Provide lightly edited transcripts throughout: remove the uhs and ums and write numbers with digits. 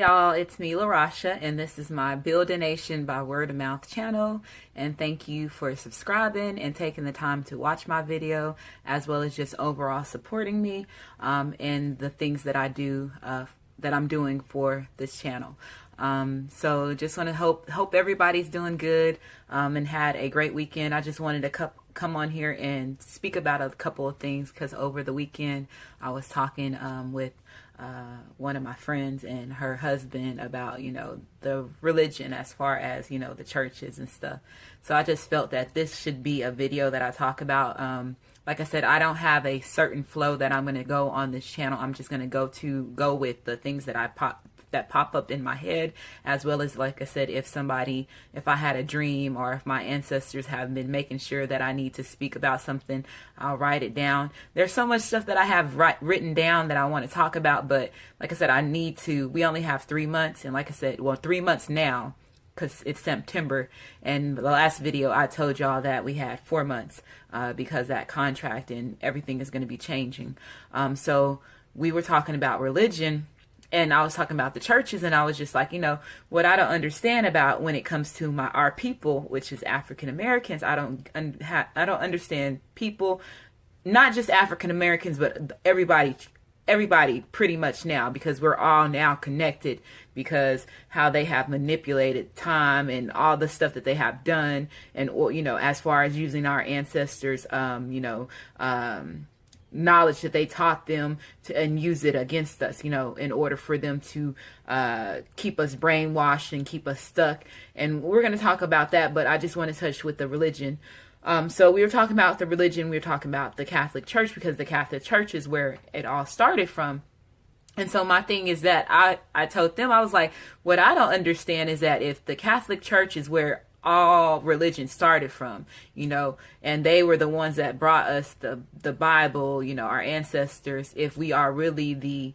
y'all, it's me, LaRasha, and this is my Build a Nation by Word of Mouth channel. And thank you for subscribing and taking the time to watch my video, as well as just overall supporting me and the things that I do, that I'm doing for this channel. So just want to hope everybody's doing good and had a great weekend. I just wanted to come on here and speak about a couple of things, because over the weekend I was talking with one of my friends and her husband about, the religion as far as, the churches and stuff. So I just felt that this should be a video that I talk about. Like I said, I don't have a certain flow that I'm going to go on this channel. I'm just going to go with the things that pop up in my head, as well as, like I said, if I had a dream, or if my ancestors have been making sure that I need to speak about something, I'll write it down. There's so much stuff that I have written down that I want to talk about, but like I said, we only have 3 months, and like I said, 3 months now, because it's September, and the last video I told y'all that we had 4 months because that contract and everything is going to be changing. So we were talking about religion, and I was talking about the churches, and I was just like, what I don't understand about when it comes to our people, which is African Americans, I don't understand people, not just African Americans, but everybody pretty much now, because we're all now connected, because how they have manipulated time and all the stuff that they have done, and as far as using our ancestors, knowledge that they taught them and use it against us, in order for them to keep us brainwashed and keep us stuck. And we're going to talk about that, but I just want to touch with the religion. So we were talking about the religion, we were talking about the Catholic Church, because the Catholic Church is where it all started from. And so my thing is that I told them, I was like, what I don't understand is that if the Catholic Church is where all religion started from, and they were the ones that brought us the Bible, our ancestors, we are really the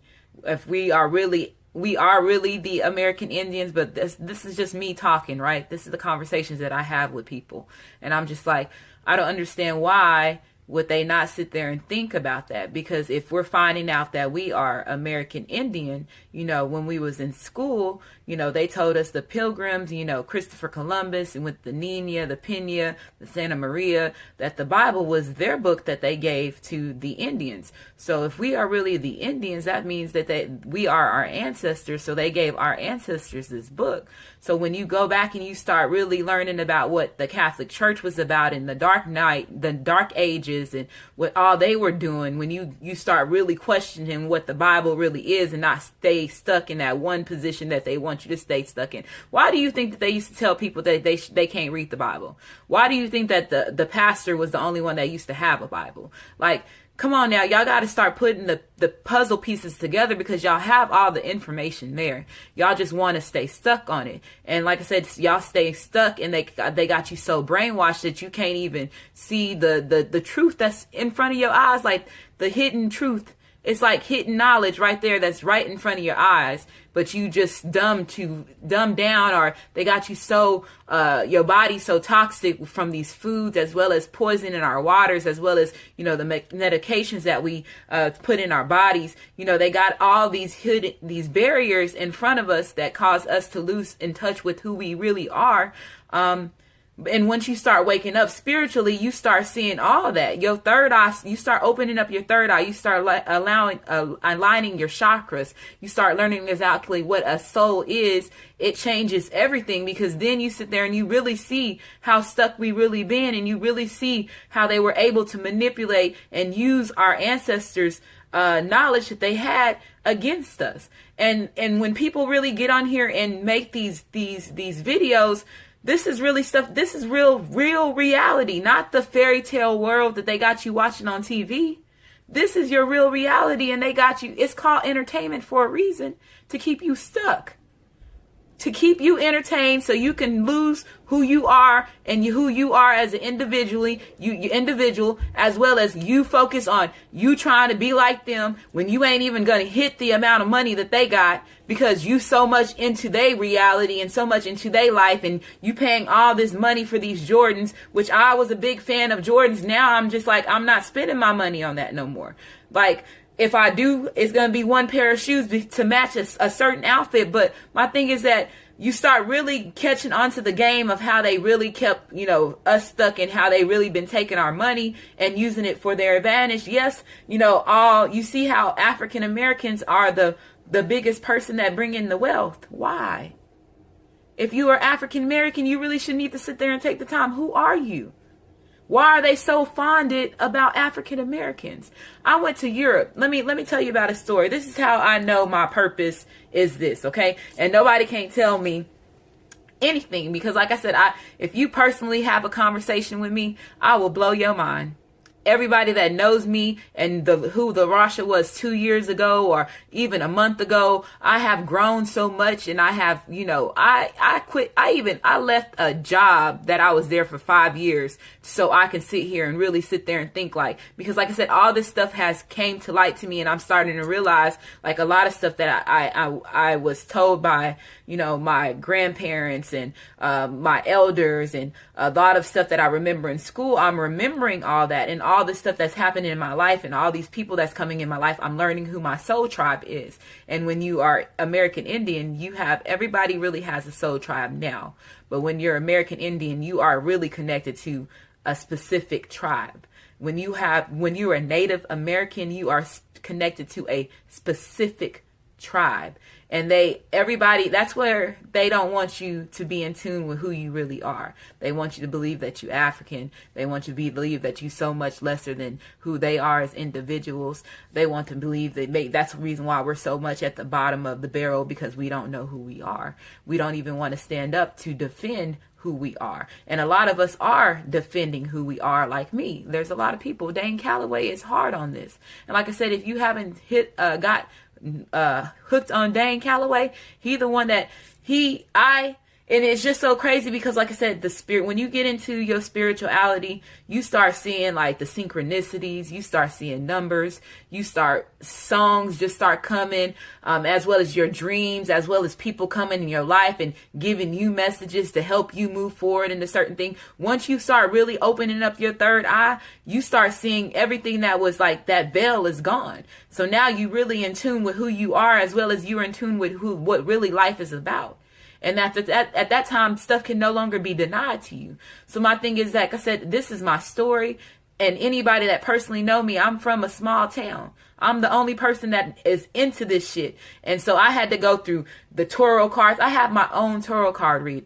American Indians. But this is just me talking, right? This is the conversations that I have with people, and I'm just like, I don't understand why would they not sit there and think about that? Because if we're finding out that we are American Indian, when we was in school, they told us the Pilgrims, Christopher Columbus, and with the Nina, the Pena, the Santa Maria, that the Bible was their book that they gave to the Indians. So if we are really the Indians, that means that we are our ancestors. So they gave our ancestors this book. So when you go back and you start really learning about what the Catholic Church was about in the Dark Ages, and what all they were doing, when you start really questioning what the Bible really is, and not stay stuck in that one position that they want you to stay stuck in. Why do you think that they used to tell people that they can't read the Bible? Why do you think that the pastor was the only one that used to have a Bible? Like, come on now, y'all got to start putting the puzzle pieces together, because y'all have all the information there. Y'all just want to stay stuck on it. And like I said, y'all stay stuck, and they got you so brainwashed that you can't even see the truth that's in front of your eyes, like the hidden truth. It's like hidden knowledge right there that's right in front of your eyes, but you just dumb down, or they got you so, your body so toxic from these foods, as well as poison in our waters, as well as, the medications that we put in our bodies. They got all these barriers in front of us that cause us to lose in touch with who we really are. And once you start waking up spiritually, you start seeing all that. Your third eye, you start opening up your third eye. You start aligning your chakras. You start learning exactly what a soul is. It changes everything, because then you sit there and you really see how stuck we really been, and you really see how they were able to manipulate and use our ancestors' knowledge that they had against us. And when people really get on here and make these videos, this is really stuff. This is real reality, not the fairy tale world that they got you watching on TV. This is your real reality, and they got you. It's called entertainment for a reason, to keep you stuck, to keep you entertained, so you can lose who you are and who you are as an individual, as well as you focus on you trying to be like them when you ain't even going to hit the amount of money that they got, because you so much into their reality and so much into their life, and you paying all this money for these Jordans, which I was a big fan of Jordans. Now I'm just like, I'm not spending my money on that no more. Like, if I do, it's going to be one pair of shoes to match a certain outfit. But my thing is that you start really catching onto the game of how they really kept, us stuck, and how they really been taking our money and using it for their advantage. Yes, you see how African Americans are the biggest person that bring in the wealth. Why? If you are African American, you really should need to sit there and take the time. Who are you? Why are they so fonded about African Americans? I went to Europe. Let me tell you about a story. This is how I know my purpose is this, okay? And nobody can't tell me anything, because like I said, if you personally have a conversation with me, I will blow your mind. Everybody that knows me and who the Rasha was 2 years ago or even a month ago, I have grown so much, and I have, I quit. I left a job that I was there for 5 years so I can sit here and really sit there and think, because like I said, all this stuff has came to light to me, and I'm starting to realize like a lot of stuff that I was told by, my grandparents and my elders, and a lot of stuff that I remember in school. I'm remembering all that, and all the stuff that's happening in my life, and all these people that's coming in my life. I'm learning who my soul tribe is. And when you are American Indian, everybody really has a soul tribe now. But when you're American Indian, you are really connected to a specific tribe. When you are a Native American, you are connected to a specific tribe. And that's where they don't want you to be in tune with who you really are. They want you to believe that you're African. They want you to believe that you're so much lesser than who they are as individuals. They want to believe that's the reason why we're so much at the bottom of the barrel, because we don't know who we are. We don't even want to stand up to defend who we are. And a lot of us are defending who we are, like me. There's a lot of people. Dane Calloway is hard on this. And like I said, if you haven't hooked on Dane Calloway, he the one that and it's just so crazy, because like I said, the spirit, when you get into your spirituality, you start seeing like the synchronicities, you start seeing numbers, songs just start coming, as well as your dreams, as well as people coming in your life and giving you messages to help you move forward into certain things. Once you start really opening up your third eye, you start seeing everything that was like that veil is gone. So now you really in tune with who you are, as well as you're in tune with what really life is about. And at that time, stuff can no longer be denied to you. So my thing is that, like I said, this is my story. And anybody that personally know me, I'm from a small town. I'm the only person that is into this shit. And so I had to go through the tarot cards. I have my own tarot card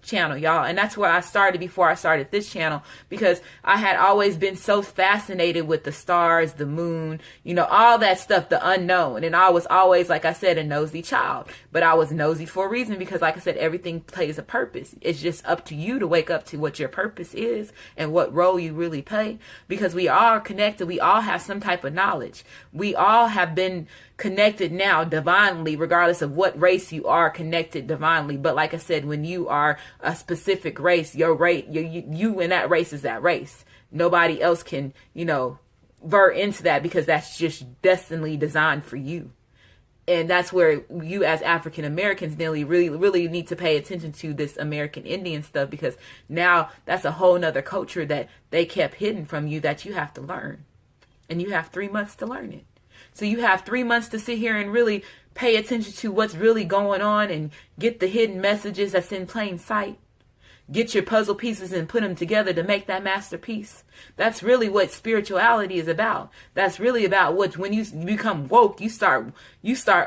channel, y'all. And that's where I started before I started this channel, because I had always been so fascinated with the stars, the moon, all that stuff, the unknown. And I was always, like I said, a nosy child. But I was nosy for a reason, because like I said, everything plays a purpose. It's just up to you to wake up to what your purpose is and what role you really play, because we are connected. We all have some type of knowledge. We all have been connected now divinely, regardless of what race you are, connected divinely. But like I said, when you are a specific race, your race, you in that race is that race. Nobody else can, vert into that, because that's just destined designed for you. And that's where you as African Americans really need to pay attention to this American Indian stuff, because now that's a whole nother culture that they kept hidden from you that you have to learn. And you have 3 months to learn it. So you have 3 months to sit here and really pay attention to what's really going on and get the hidden messages that's in plain sight. Get your puzzle pieces and put them together to make that masterpiece. That's really what spirituality is about. That's really about when you become woke, you start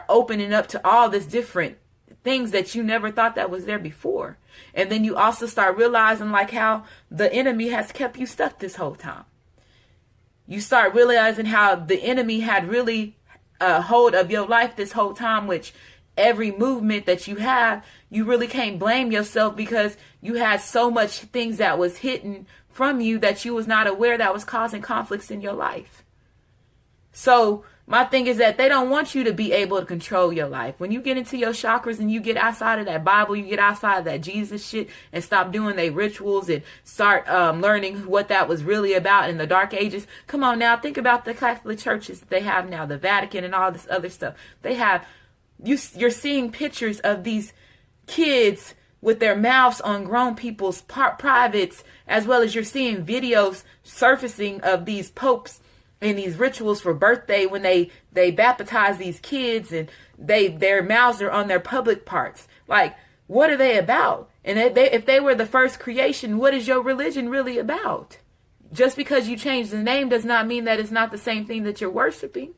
opening up to all this different things that you never thought that was there before. And then you also start realizing like how the enemy has kept you stuck this whole time. You start realizing how the enemy had really a hold of your life this whole time, which every movement that you have, you really can't blame yourself, because you had so much things that was hidden from you that you was not aware that was causing conflicts in your life. So my thing is that they don't want you to be able to control your life. When you get into your chakras and you get outside of that Bible, you get outside of that Jesus shit and stop doing their rituals and start learning what that was really about in the Dark Ages. Come on now, think about the Catholic churches that they have now, the Vatican and all this other stuff. They have, you're seeing pictures of these kids with their mouths on grown people's privates, as well as you're seeing videos surfacing of these popes in these rituals for birthday when they baptize these kids and their mouths are on their public parts. Like, what are they about? And if they were the first creation, what is your religion really about? Just because you change the name does not mean that it's not the same thing that you're worshiping.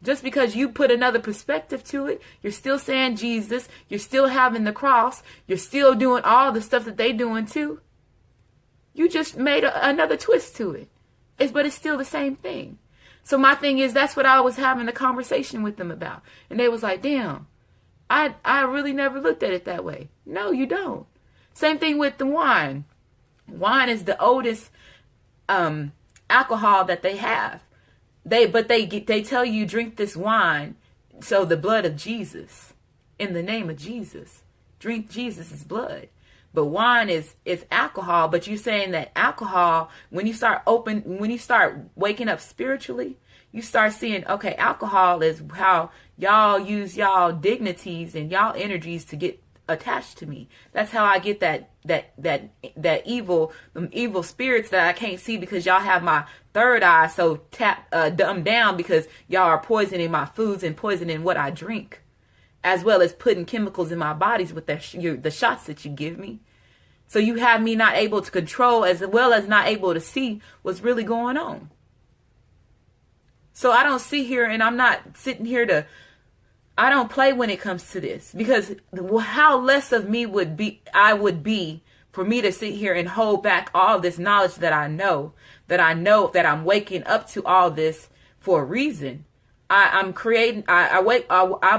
Just because you put another perspective to it, you're still saying Jesus, you're still having the cross, you're still doing all the stuff that they doing too. You just made another twist to it. But it's still the same thing. So my thing is, that's what I was having a conversation with them about. And they was like, damn, I really never looked at it that way. No, you don't. Same thing with the wine. Wine is the oldest alcohol that they have. They tell you drink this wine, so the blood of Jesus, in the name of Jesus, drink Jesus' blood. But wine is alcohol. But you're saying that alcohol, when you start waking up spiritually, you start seeing, okay, alcohol is how y'all use y'all dignities and y'all energies to get attached to me. That's how I get that evil, them evil spirits that I can't see because y'all have my third eye so dumbed down because y'all are poisoning my foods and poisoning what I drink, as well as putting chemicals in my bodies with the shots that you give me. So you have me not able to control as well as not able to see what's really going on. So I don't sit here and I'm not sitting here I don't play when it comes to this, because how less of me would be for me to sit here and hold back all this knowledge that I know that I'm waking up to all this for a reason. I'm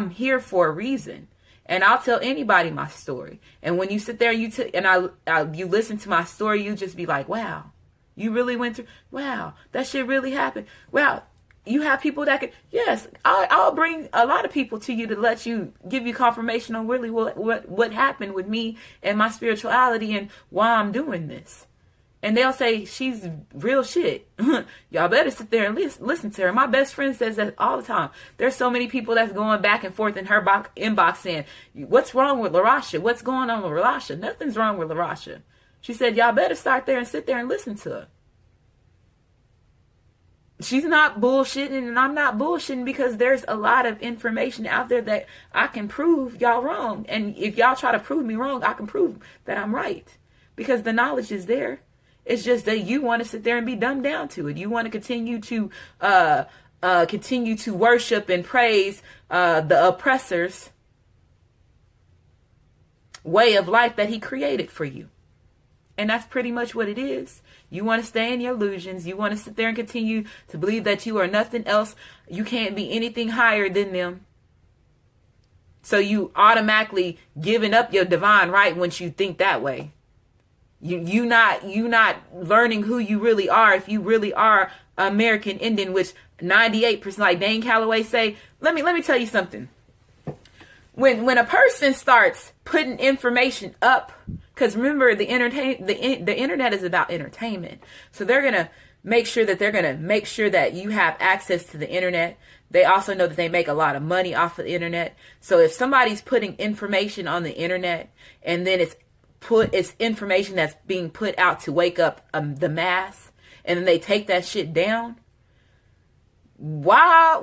here for a reason. And I'll tell anybody my story. And when you sit there and you listen to my story, you just be like, wow, you really went through, wow, that shit really happened. Wow. You have people that can, yes, I'll bring a lot of people to you to give you confirmation on really what happened with me and my spirituality and why I'm doing this. And they'll say, she's real shit. Y'all better sit there and listen to her. My best friend says that all the time. There's so many people that's going back and forth in her inbox saying, what's wrong with LaRasha? What's going on with LaRasha? Nothing's wrong with LaRasha. She said, y'all better start there and sit there and listen to her. She's not bullshitting and I'm not bullshitting, because there's a lot of information out there that I can prove y'all wrong. And if y'all try to prove me wrong, I can prove that I'm right, because the knowledge is there. It's just that you want to sit there and be dumbed down to it. You want to continue to worship and praise the oppressor's way of life that he created for you. And that's pretty much what it is. You want to stay in your illusions. You want to sit there and continue to believe that you are nothing else. You can't be anything higher than them. So you automatically giving up your divine right once you think that way. You not learning who you really are. If you really are American Indian, which 98%, like Dane Calloway say, let me tell you something. When a person starts putting information up, because remember the internet is about entertainment, so they're gonna make sure that you have access to the internet. They also know that they make a lot of money off of the internet. So if somebody's putting information on the internet and then it's information that's being put out to wake up the mass, and then they take that shit down, why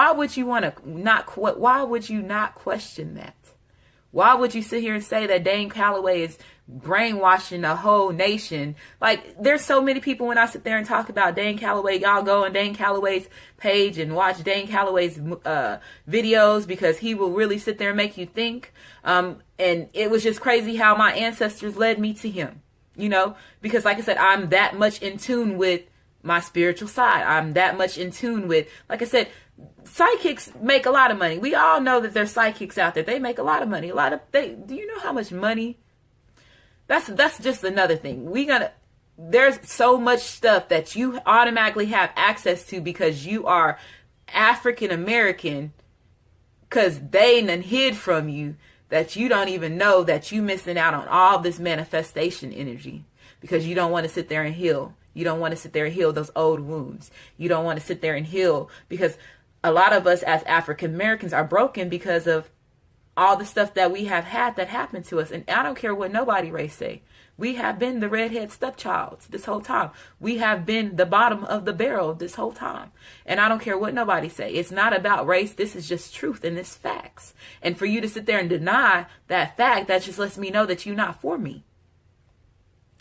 would you not question that? Why would you sit here and say that Dane Calloway is brainwashing the whole nation? Like, there's so many people, when I sit there and talk about Dane Calloway, y'all go on Dane Calloway's page and watch Dane Calloway's videos, because he will really sit there and make you think. And it was just crazy how my ancestors led me to him, because like I said, I'm that much in tune with my spiritual side. I'm that much in tune with, like I said, psychics make a lot of money. We all know that there's psychics out there. They make a lot of money. Do you know how much money? That's just another thing. There's so much stuff that you automatically have access to because you are African American, because they done hid from you, that you don't even know that you missing out on all this manifestation energy, because you don't want to sit there and heal. You don't want to sit there and heal those old wounds. You don't want to sit there and heal, because a lot of us as African Americans are broken because of all the stuff that we have had that happened to us. And I don't care what nobody race say. We have been the redhead stepchild this whole time. We have been the bottom of the barrel this whole time. And I don't care what nobody say. It's not about race. This is just truth and this facts. And for you to sit there and deny that fact, that just lets me know that you're not for me.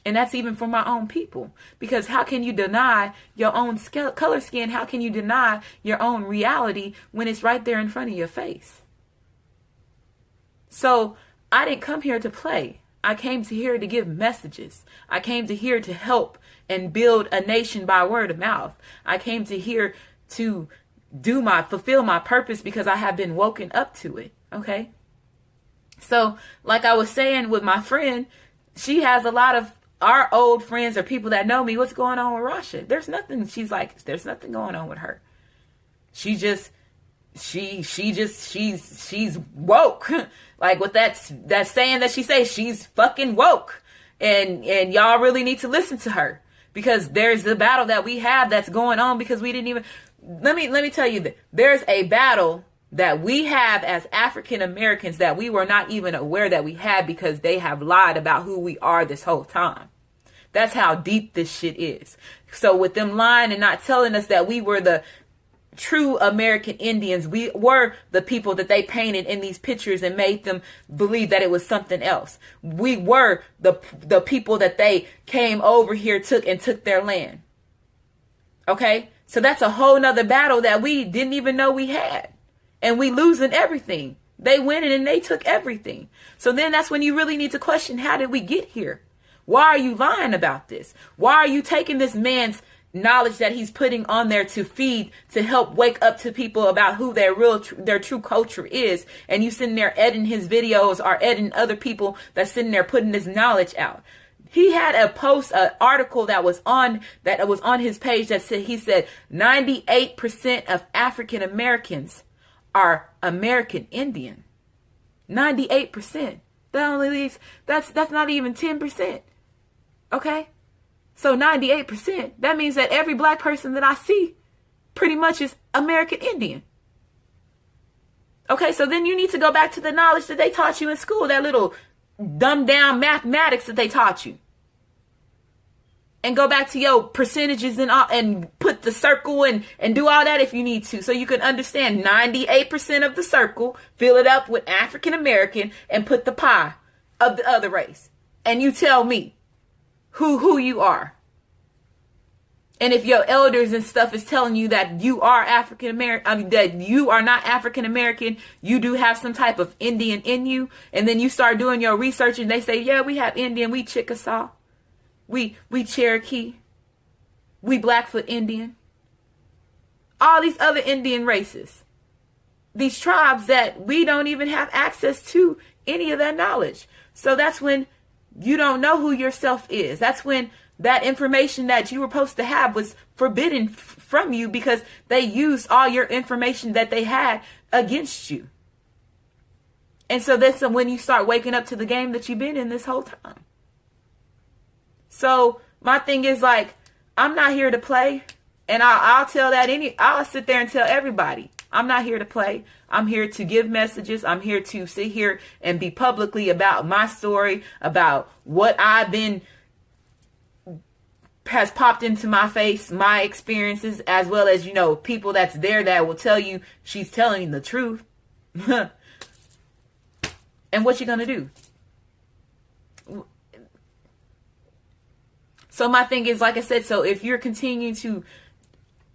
And that's even for my own people. Because how can you deny your own color skin? How can you deny your own reality when it's right there in front of your face? So I didn't come here to play. I came to here to give messages. I came to here to help and build a nation by word of mouth. I came to here to fulfill my purpose because I have been woken up to it. Okay. So like I was saying with my friend, she has a lot of our old friends or people that know me. What's going on with Rasha? There's nothing. She's like, there's nothing going on with her. She's woke. Like with that saying that she says, she's fucking woke. And y'all really need to listen to her, because there's the battle that we have that's going on because we didn't even, let me tell you that there's a battle that we have as African Americans that we were not even aware that we had, because they have lied about who we are this whole time. That's how deep this shit is. So with them lying and not telling us that we were the true American Indians, we were the people that they painted in these pictures and made them believe that it was something else. We were the people that they came over here, took their land. Okay? So that's a whole nother battle that we didn't even know we had. And we losing everything. They went in and they took everything. So then that's when you really need to question, how did we get here? Why are you lying about this? Why are you taking this man's knowledge that he's putting on there to feed, to help wake up to people about who their true culture is, and you sitting there editing his videos or editing other people that's sitting there putting this knowledge out? He had an article that was on his page that said, he said 98% of African Americans are American Indian. 98%. That only leaves, that's not even 10%. Okay? So 98%, that means that every black person that I see pretty much is American Indian. Okay, so then you need to go back to the knowledge that they taught you in school, that little dumbed down mathematics that they taught you. And go back to your percentages and put the circle and do all that if you need to. So you can understand 98% of the circle, fill it up with African American, and put the pie of the other race. And you tell me who you are. And if your elders and stuff is telling you that you are African American, that you are not African American, you do have some type of Indian in you, and then you start doing your research and they say, yeah, we have Indian, we Chickasaw, we Cherokee, we Blackfoot Indian, all these other Indian races, these tribes that we don't even have access to any of that knowledge. So that's when you don't know who yourself is. That's when that information that you were supposed to have was forbidden from you, because they used all your information that they had against you. And so that's when you start waking up to the game that you've been in this whole time. So my thing is, like, I'm not here to play. And I'll tell that I'll sit there and tell everybody, I'm not here to play. I'm here to give messages. I'm here to sit here and be publicly about my story, about what has popped into my face, my experiences, as well as, people that's there that will tell you she's telling the truth. And what you gonna do? So my thing is, like I said, so if you're continuing to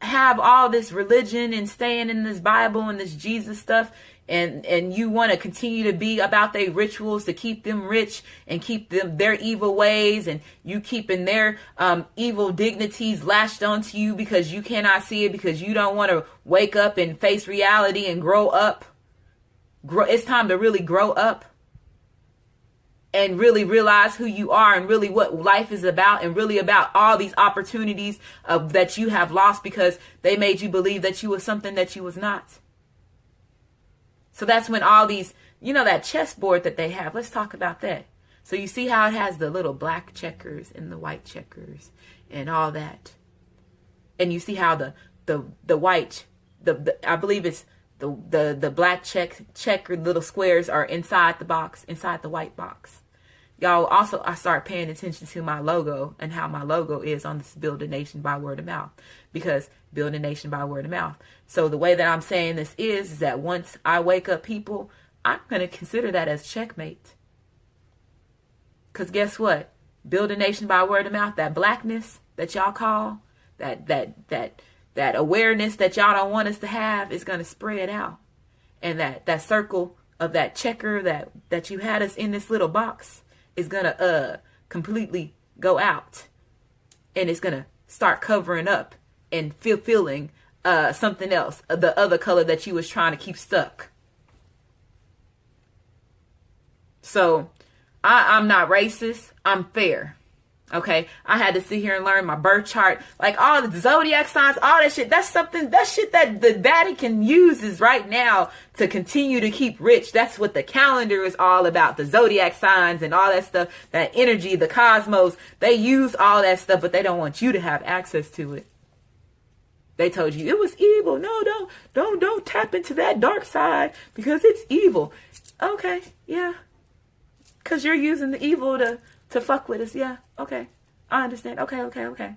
have all this religion and staying in this Bible and this Jesus stuff, and you want to continue to be about their rituals to keep them rich and keep them their evil ways, and you keeping their evil dignities lashed onto you because you cannot see it, because you don't want to wake up and face reality and grow up. It's time to really grow up and really realize who you are and really what life is about, and really about all these opportunities that you have lost because they made you believe that you were something that you was not. So that's when all these, that chessboard that they have, let's talk about that. So you see how it has the little black checkers and the white checkers and all that. And you see how the white, I believe it's The black checkered little squares are inside the box, inside the white box. Y'all, also, I start paying attention to my logo and how my logo is on this Build a Nation by Word of Mouth, because Build a Nation by Word of Mouth. So the way that I'm saying this is that once I wake up people, I'm going to consider that as checkmate. Because guess what? Build a Nation by Word of Mouth, that blackness that y'all call, that awareness that y'all don't want us to have is going to spread out. And that circle of that checker that you had us in this little box is going to completely go out. And it's going to start covering up and feeling something else, the other color that you was trying to keep stuck. So I'm not racist. I'm fair. Okay, I had to sit here and learn my birth chart, like all the zodiac signs, all that shit. That shit that the Vatican uses right now to continue to keep rich. That's what the calendar is all about. The zodiac signs and all that stuff, that energy, the cosmos. They use all that stuff, but they don't want you to have access to it. They told you it was evil. No, don't tap into that dark side because it's evil. Okay, yeah, because you're using the evil to fuck with us. Yeah, okay. I understand. Okay.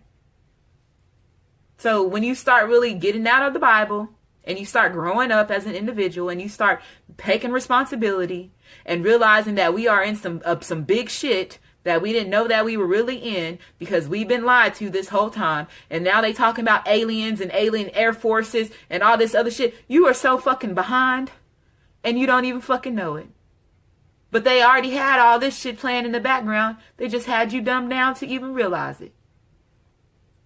So when you start really getting out of the Bible and you start growing up as an individual and you start taking responsibility and realizing that we are in some big shit that we didn't know that we were really in because we've been lied to this whole time. And now they talking about aliens and alien air forces and all this other shit. You are so fucking behind and you don't even fucking know it. But they already had all this shit playing in the background. They just had you dumbed down to even realize it.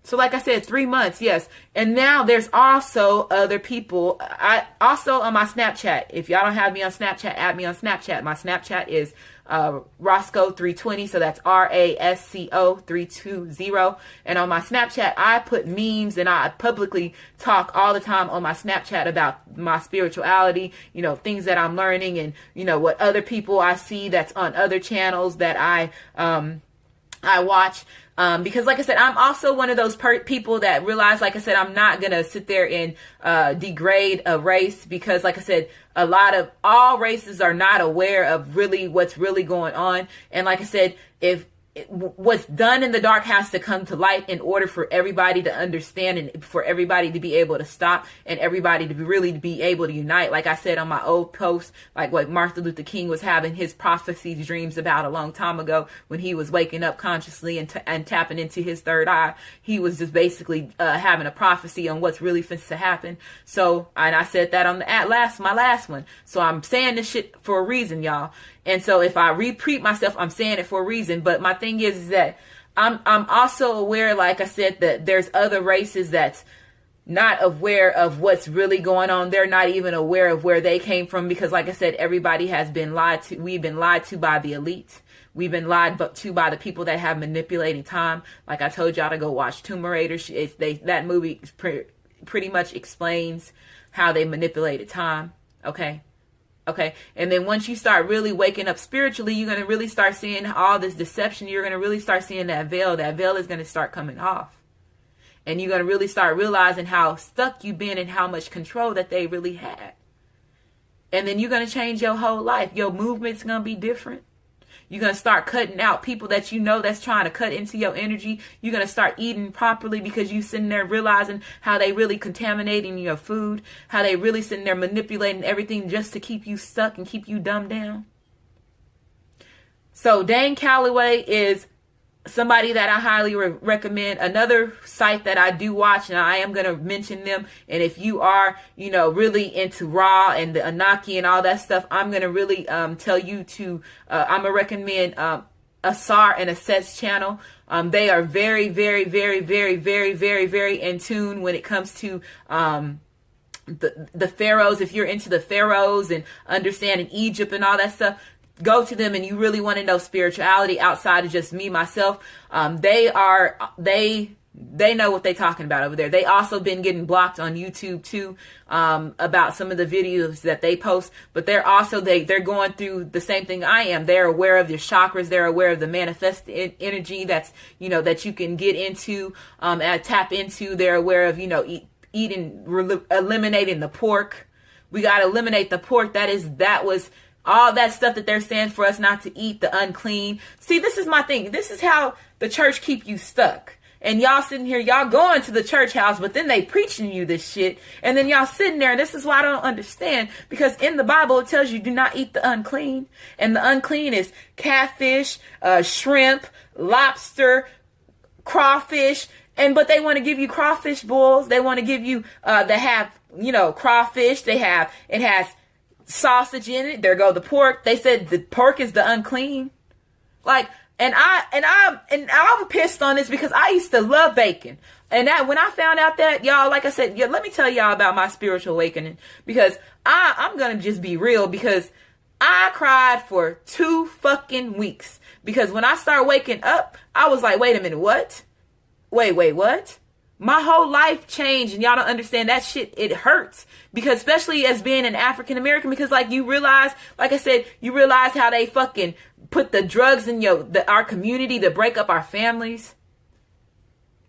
So like I said, 3 months, yes. And now there's also other people. I also on my Snapchat. If y'all don't have me on Snapchat, add me on Snapchat. My Snapchat is Roscoe320. So that's RASCO 320. And on my Snapchat, I put memes and I publicly talk all the time on my Snapchat about my spirituality, things that I'm learning and, what other people I see that's on other channels that I watch. Because like I said, I'm also one of those people that realize, like I said, I'm not going to sit there and degrade a race because like I said, all races are not aware of really what's really going on. And like I said, if what's done in the dark has to come to light in order for everybody to understand and for everybody to be able to stop and everybody to really be able to unite. Like I said on my old post, like what Martin Luther King was having his prophecy dreams about a long time ago when he was waking up consciously and tapping into his third eye. He was just basically having a prophecy on what's really fixed to happen. So, and I said that on my last one. So I'm saying this shit for a reason, y'all. And so if I repeat myself, I'm saying it for a reason. But my thing is that I'm also aware, like I said, that there's other races that's not aware of what's really going on. They're not even aware of where they came from because, like I said, everybody has been lied to. We've been lied to by the elite. We've been lied to by the people that have manipulating time. Like I told y'all to go watch Tomb Raider. That movie pretty much explains how they manipulated time. Okay. And then once you start really waking up spiritually, you're going to really start seeing all this deception. You're going to really start seeing that veil. That veil is going to start coming off. And you're going to really start realizing how stuck you've been and how much control that they really had. And then you're going to change your whole life. Your movement's going to be different. You're going to start cutting out people that that's trying to cut into your energy. You're going to start eating properly because you're sitting there realizing how they really contaminating your food, how they really sitting there manipulating everything just to keep you stuck and keep you dumbed down. So Dane Calloway is somebody that I highly recommend. Another site that I do watch, and I am going to mention them. And if you are, really into Ra and the Anunnaki and all that stuff, I'm going to really tell you to, I'm going to recommend Asar and Aset's channel. They are very, very, very, very, very, very, very in tune when it comes to the pharaohs. If you're into the pharaohs and understanding Egypt and all that stuff, go to them and you really want to know spirituality outside of just me, myself. They know what they're talking about over there. They also been getting blocked on YouTube too, about some of the videos that they post, but they're going through the same thing I am. They're aware of your chakras. They're aware of the manifest energy that's, that you can get into, and tap into. They're aware of, eliminating the pork, We got to eliminate the pork. That was all that stuff that they're saying for us not to eat, the unclean. See, this is my thing. This is how the church keep you stuck. And y'all sitting here, y'all going to the church house, but then they preaching you this shit. And then y'all sitting there. This is why I don't understand. Because in the Bible, it tells you do not eat the unclean. And the unclean is catfish, shrimp, lobster, crawfish. But they want to give you crawfish boils. They want to give you, they have, crawfish. It has sausage in it. There go the pork. They said the pork is the unclean. And I'm pissed on this because I used to love bacon. And that when I found out that, y'all, like I said, let me tell y'all about my spiritual awakening, because I'm going to just be real, because I cried for 2 fucking weeks, because when I started waking up, I was like, wait a minute, what? Wait, what? My whole life changed, and y'all don't understand that shit. It hurts, because especially as being an African American, because you realize, like I said, you realize how they fucking put the drugs in our community to break up our families,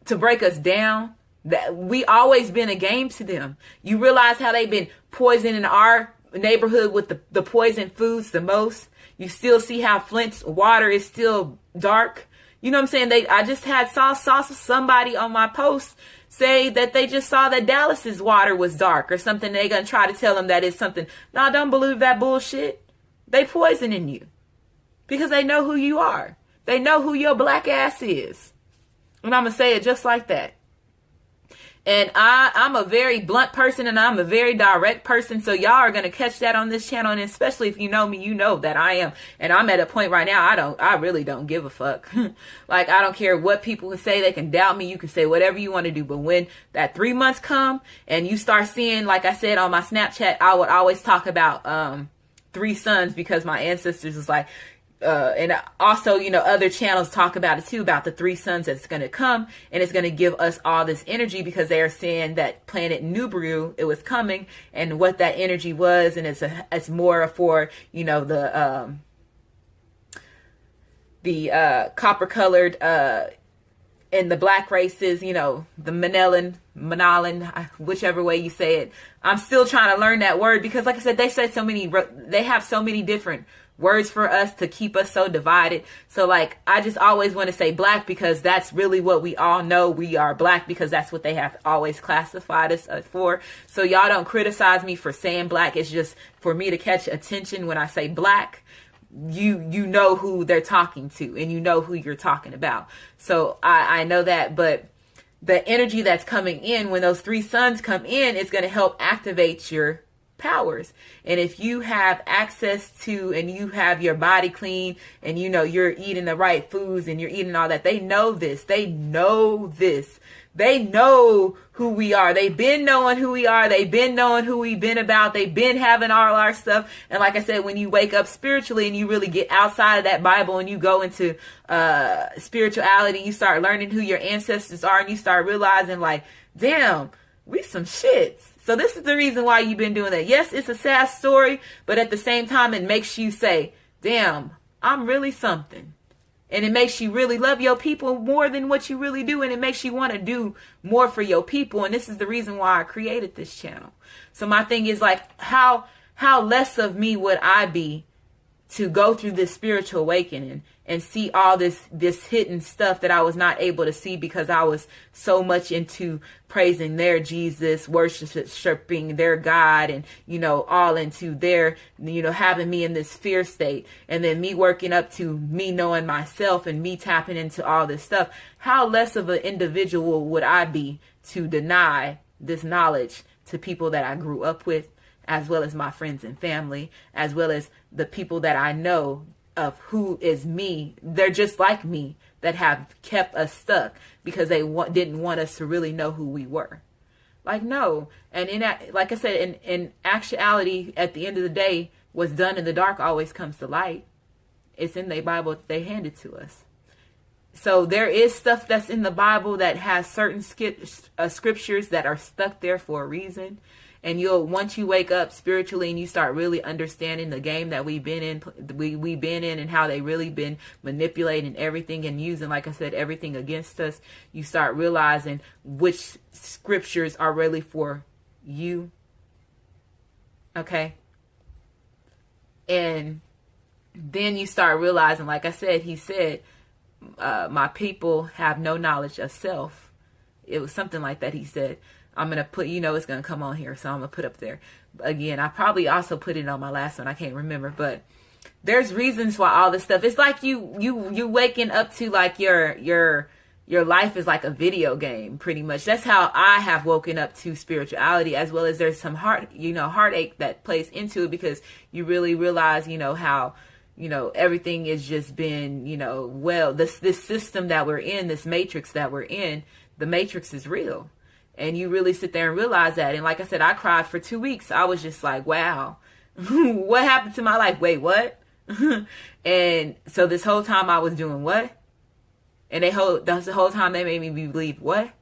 to break us down. That we always been a game to them. You realize how they've been poisoning our neighborhood with the poison foods the most. You still see how Flint's water is still dark. You know what I'm saying? I just saw somebody on my post say that they just saw that Dallas's water was dark or something. They're going to try to tell them that it's something. No, don't believe that bullshit. They poisoning you because they know who you are. They know who your black ass is. And I'm going to say it just like that. And I'm a very blunt person, and I'm a very direct person. So y'all are going to catch that on this channel. And especially if you know me, you know that I am. And I'm at a point right now, I really don't give a fuck. I don't care what people can say. They can doubt me. You can say whatever you want to do. But when that 3 months come and you start seeing, like I said on my Snapchat, I would always talk about 3 sons, because my ancestors was like, and also, other channels talk about it too, about the 3 sons that's going to come, and it's going to give us all this energy, because they are saying that planet Nibiru, it was coming, and what that energy was, and it's more for, the copper colored, and the black races, the Manalan, whichever way you say it. I'm still trying to learn that word, because like I said, they have so many different words for us to keep us so divided. So I just always want to say black, because that's really what we all know. We are black because that's what they have always classified us for. So y'all don't criticize me for saying black. It's just for me to catch attention when I say black. You know who they're talking to, and you know who you're talking about. So I know that, but the energy that's coming in when those 3 sons come in is going to help activate your powers. And if you have access to, and you have your body clean, and you're eating the right foods, and you're eating all that, they know this. They know who we are. They've been knowing who we are. They've been knowing who we've been about. They've been having all our stuff. And like I said, when you wake up spiritually and you really get outside of that Bible and you go into spirituality, you start learning who your ancestors are, and you start realizing damn, we some shits. So this is the reason why you've been doing that. Yes, it's a sad story, but at the same time, it makes you say, damn, I'm really something. And it makes you really love your people more than what you really do. And it makes you want to do more for your people. And this is the reason why I created this channel. So my thing is how less of me would I be to go through this spiritual awakening and see all this hidden stuff that I was not able to see, because I was so much into praising their Jesus, worshiping their God, and, all into their, having me in this fear state, and then me working up to me knowing myself and me tapping into all this stuff. How less of an individual would I be to deny this knowledge to people that I grew up with, as well as my friends and family, as well as the people that I know of who is me. They're just like me, that have kept us stuck because they didn't want us to really know who we were. No. And like I said, in actuality, at the end of the day, what's done in the dark always comes to light. It's in the Bible they handed to us. So there is stuff that's in the Bible that has certain scriptures that are stuck there for a reason. And once you wake up spiritually and you start really understanding the game that we've been in, and how they really been manipulating everything and using, like I said, everything against us, you start realizing which scriptures are really for you. Okay. And then you start realizing, like I said, he said, my people have no knowledge of self. It was something like that. He said, I'm going to put, it's going to come on here. So I'm going to put up there. Again, I probably also put it on my last one. I can't remember, but there's reasons why all this stuff. It's like you waking up to like your life is like a video game, pretty much. That's how I have woken up to spirituality, as well as there's some heartache that plays into it, because you really realize, how, everything is just been, this system that we're in, this matrix that we're in, the matrix is real. And you really sit there and realize that. And like I said, I cried for 2 weeks. I was just like, wow, what happened to my life? Wait, what? And so this whole time I was doing what? And that's the whole time they made me believe what?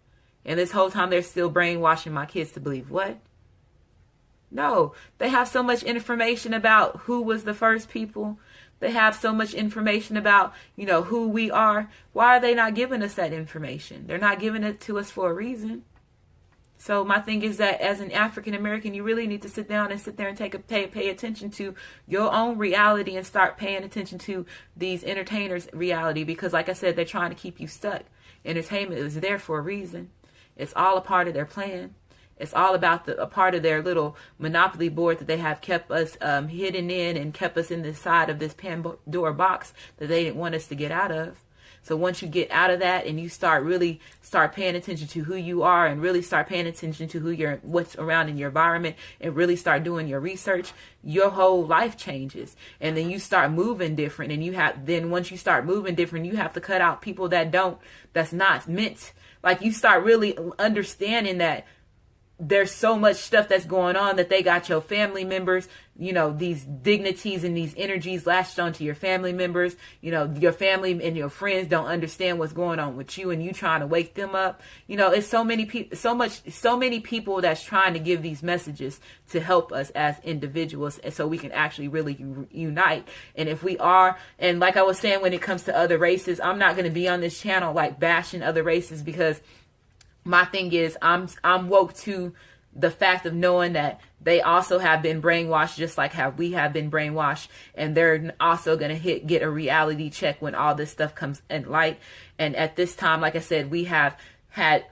And this whole time they're still brainwashing my kids to believe what? No, they have so much information about who was the first people. They have so much information about, who we are. Why are they not giving us that information? They're not giving it to us for a reason. So my thing is that as an African American, you really need to sit down and sit there and pay attention to your own reality and start paying attention to these entertainers' reality, because like I said, they're trying to keep you stuck. Entertainment is there for a reason. It's all a part of their plan. It's all about a part of their little monopoly board that they have kept us hidden in and kept us in the side of this Pandora box that they didn't want us to get out of. So once you get out of that and you start paying attention to who you are, and really start paying attention to what's around in your environment, and really start doing your research, your whole life changes. And then you start moving different. And once you start moving different, you have to cut out people that's not meant. Like, you start really understanding that there's so much stuff that's going on, that they got your family members, these dignities and these energies lashed onto your family members. Your family and your friends don't understand what's going on with you, and you trying to wake them up. It's so many people, so many people that's trying to give these messages to help us as individuals, and so we can actually really unite. And if we are, and like I was saying, when it comes to other races, I'm not going to be on this channel like bashing other races, because my thing is, I'm woke to the fact of knowing that they also have been brainwashed, just like how we have been brainwashed, and they're also going to get a reality check when all this stuff comes in light. And at this time, like I said, we have had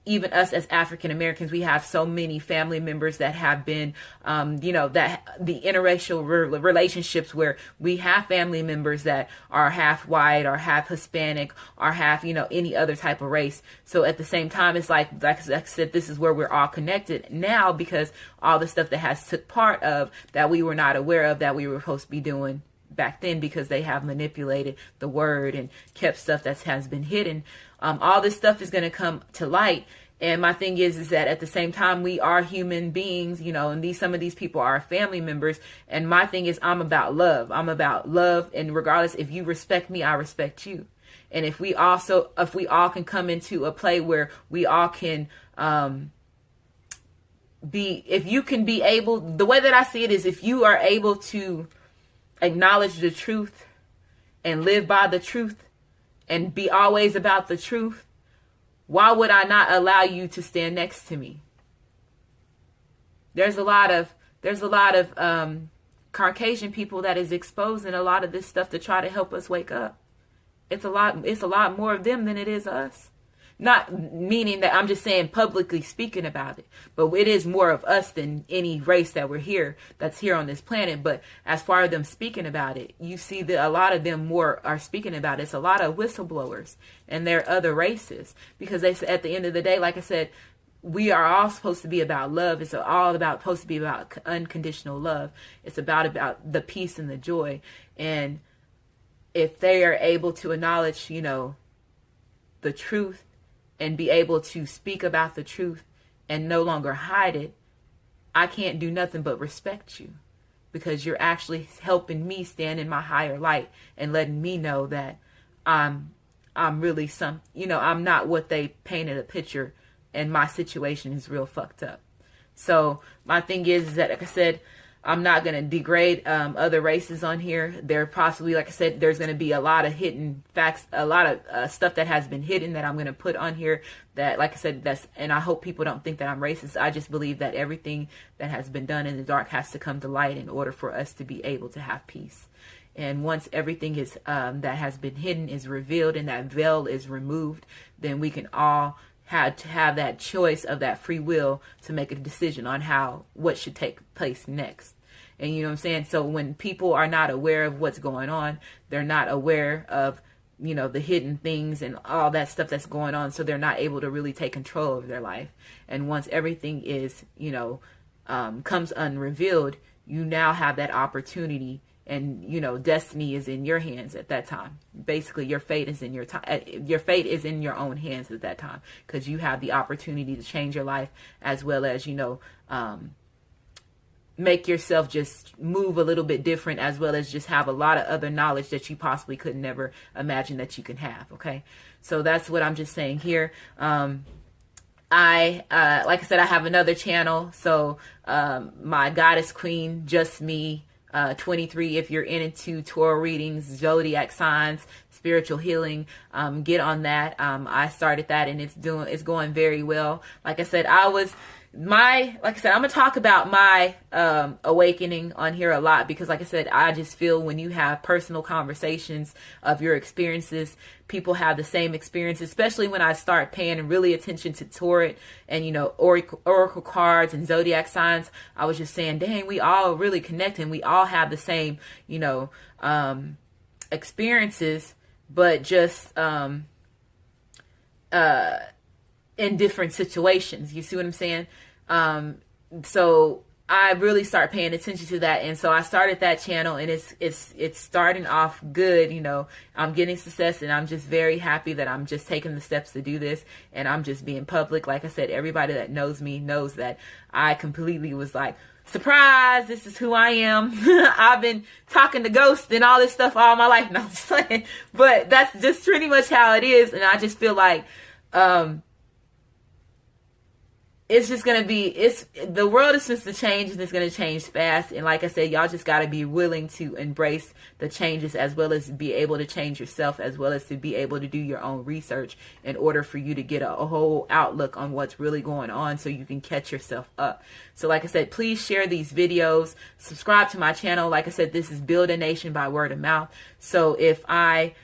even us as African Americans, we have so many family members that have been, that the interracial relationships where we have family members that are half white or half Hispanic or half, any other type of race. So at the same time, it's like I said, this is where we're all connected now, because all the stuff that has took part of that we were not aware of, that we were supposed to be doing back then, because they have manipulated the word and kept stuff that has been hidden. All this stuff is going to come to light. And my thing is that at the same time, we are human beings, and some of these people are family members. And my thing is, I'm about love. I'm about love. And regardless, if you respect me, I respect you. And if we all can come into a play where we all can, if you can be able, the way that I see it is, if you are able to acknowledge the truth and live by the truth and be always about the truth, why would I not allow you to stand next to me? There's a lot of Caucasian people that is exposing a lot of this stuff to try to help us wake up. It's a lot more of them than it is us. Not meaning that I'm just saying publicly speaking about it, but it is more of us than any race that's here on this planet. But as far as them speaking about it, you see that a lot of them more are speaking about it. It's a lot of whistleblowers, and they're other races, because they said at the end of the day, like I said, we are all supposed to be about love. It's all supposed to be about unconditional love. It's about the peace and the joy. And if they are able to acknowledge, the truth, and be able to speak about the truth and no longer hide it, I can't do nothing but respect you, because you're actually helping me stand in my higher light and letting me know that I'm really I'm not what they painted a picture, and my situation is real fucked up. So my thing is that, like I said, I'm not going to degrade other races on here. There possibly, like I said, there's going to be a lot of hidden facts, a lot of stuff that has been hidden that I'm going to put on here that, like I said, and I hope people don't think that I'm racist. I just believe that everything that has been done in the dark has to come to light in order for us to be able to have peace. And once everything is that has been hidden is revealed and that veil is removed, then we can all had to have that choice of that free will to make a decision on what should take place next. And you know what I'm saying? So when people are not aware of what's going on, they're not aware of, you know, the hidden things and all that stuff that's going on. So they're not able to really take control of their life. And once everything is, you know, comes unrevealed, you now have that opportunity. And, you know, destiny is in your hands at that time. Basically, your fate is in your fate is in your own hands at that time, because you have the opportunity to change your life, as well as, you know, make yourself just move a little bit different, as well as just have a lot of other knowledge that you possibly could never imagine that you can have. Okay. So that's what I'm just saying here. Like I said, I have another channel. So, my Goddess Queen, Just Me, 23, if you're into tarot readings, zodiac signs, spiritual healing, get on that. I started that and it's going very well. Like I said, I'm gonna talk about my awakening on here a lot, because like I said, I just feel when you have personal conversations of your experiences, people have the same experience, especially when I start paying really attention to tarot and, you know, oracle cards and zodiac signs. I was just saying, dang, we all really connect and we all have the same, you know, experiences, but just in different situations. You see what I'm saying? So I really start paying attention to that. And so I started that channel, and it's starting off good. You know, I'm getting success, and I'm just very happy that I'm just taking the steps to do this, and I'm just being public. Like I said, everybody that knows me knows that I completely was like, surprise, this is who I am. I've been talking to ghosts and all this stuff all my life. No, I'm just saying, but that's just pretty much how it is. And I just feel like, it's just going to be, the world is just to change, and it's going to change fast. And like I said, y'all just got to be willing to embrace the changes, as well as be able to change yourself, as well as to be able to do your own research in order for you to get a whole outlook on what's really going on, so you can catch yourself up. So like I said, please share these videos, subscribe to my channel. Like I said, this is Build a Nation by word of mouth. So if I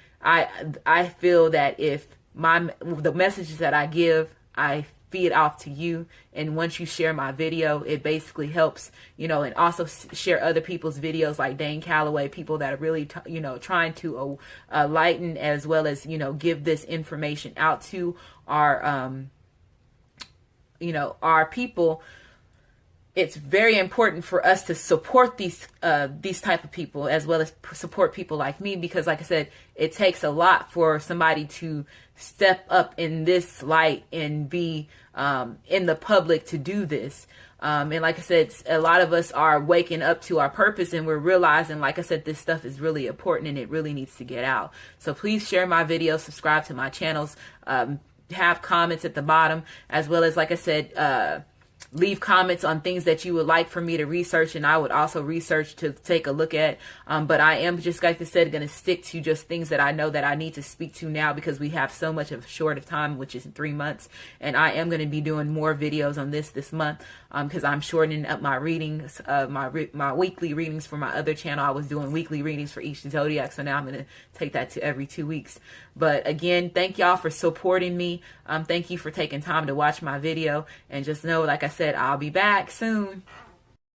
feel that if the messages that I give, I feed off to you, and once you share my video, it basically helps, you know, and also share other people's videos like Dane Calloway, people that are really you know, trying to lighten, as well as, you know, give this information out to our you know, our people. It's very important for us to support these type of people, as well as support people like me, because like I said, it takes a lot for somebody to step up in this light and be in the public to do this. And like I said, a lot of us are waking up to our purpose, and we're realizing, like I said, this stuff is really important and it really needs to get out. So please share my videos, subscribe to my channels, have comments at the bottom, as well as, like I said, leave comments on things that you would like for me to research, and I would also research to take a look at. But I am, just like I said, going to stick to just things that I know that I need to speak to now, because we have so much of a short of time, which is 3 months. And I am going to be doing more videos on this month, because I'm shortening up my readings, my weekly readings for my other channel. I was doing weekly readings for each zodiac, so now I'm going to take that to every 2 weeks. But again, thank y'all for supporting me. Thank you for taking time to watch my video, and just know, like I said, I'll be back soon.